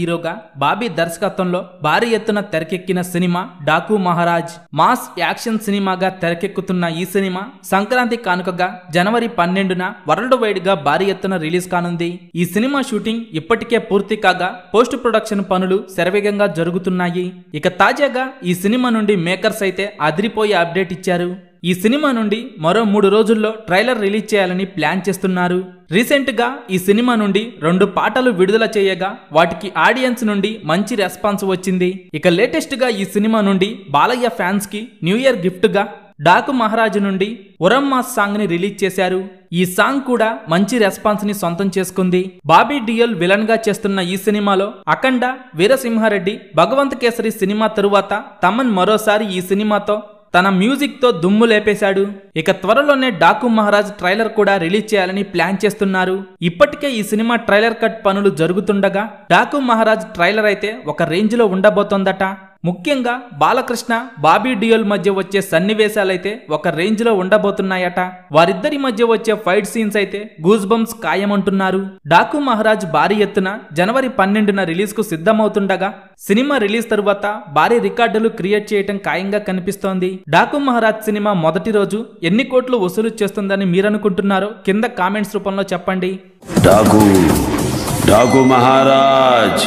హీరోగా బాబీ దర్శకత్వంలో భారీ ఎత్తున తెరకెక్కిన cinema Daaku Maharaj mass action సినిమాగా తెరకెక్కుతున్న ఈ సినిమా సంక్రాంతి కానుకగా జనవరి 12న వరల్డ్ వైడ్ గా భారీ ఎత్తున రిలీజ్ కానుంది. ఈ సినిమా షూటింగ్ ఇప్పటికే పూర్తి కాగా పోస్ట్ ప్రొడక్షన్ పనులు శరవేగంగా జరుగుతున్నాయి. ఇక తాజాగా ఈ సినిమా నుండి మేకర్స్ అయితే అదిరిపోయే అప్డేట్ ఇచ్చారు. ఈ సినిమా నుండి మరో 3 రోజుల్లో ట్రైలర్ రిలీజ్ చేయాలని ప్లాన్ చేస్తున్నారు. రీసెంట్ గా ఈ సినిమా నుండి 2 పాటలు విడుదల చేయగా వాటికి ఆడియన్స్ నుండి మంచి రెస్పాన్స్ వచ్చింది. ఇక లేటెస్ట్ గా ఈ సినిమా నుండి బాలయ్య ఫ్యాన్స్ కి న్యూ ఇయర్ గిఫ్ట్ గా డాకు మహారాజు నుండి ఉరమ్మాస్ సాంగ్ ని రిలీజ్ చేశారు. ఈ సాంగ్ కూడా మంచి రెస్పాన్స్ ని సొంతం చేసుకుంది. బాబీ డియోల్ విలన్ గా చేస్తున్న ఈ సినిమాలో అఖండ, వీరసింహారెడ్డి, భగవంత్ కేసరి సినిమా తరువాత తమన్ మరోసారి ఈ సినిమాతో తన మ్యూజిక్ తో దుమ్ము లేపేశాడు. ఇక త్వరలోనే డాకు మహారాజ్ ట్రైలర్ కూడా రిలీజ్ చేయాలని ప్లాన్ చేస్తున్నారు. ఇప్పటికే ఈ సినిమా ట్రైలర్ కట్ పనులు జరుగుతుండగా డాకు మహారాజ్ ట్రైలర్ అయితే ఒక రేంజ్ లో ఉండబోతోందట. ముఖ్యంగా బాలకృష్ణ, బాబీ డియోల్ మధ్య వచ్చే సన్నివేశాలైతే ఒక రేంజ్ లో ఉండబోతున్నాయట. వారిద్దరి మధ్య వచ్చే ఫైట్ సీన్స్ అయితే గూస్ బంప్స్ ఖాయమంటున్నారు. డాకు మహారాజ్ భారీ ఎత్తున జనవరి 12న రిలీజ్ కు సిద్ధమవుతుండగా సినిమా రిలీజ్ తరువాత భారీ రికార్డులు క్రియేట్ చేయటం ఖాయంగా కనిపిస్తోంది. డాకు మహారాజ్ సినిమా మొదటి రోజు ఎన్ని కోట్లు వసూలు చేస్తుందని మీరనుకుంటున్నారో కింద కామెంట్స్ రూపంలో చెప్పండి. డాకు మహారాజ్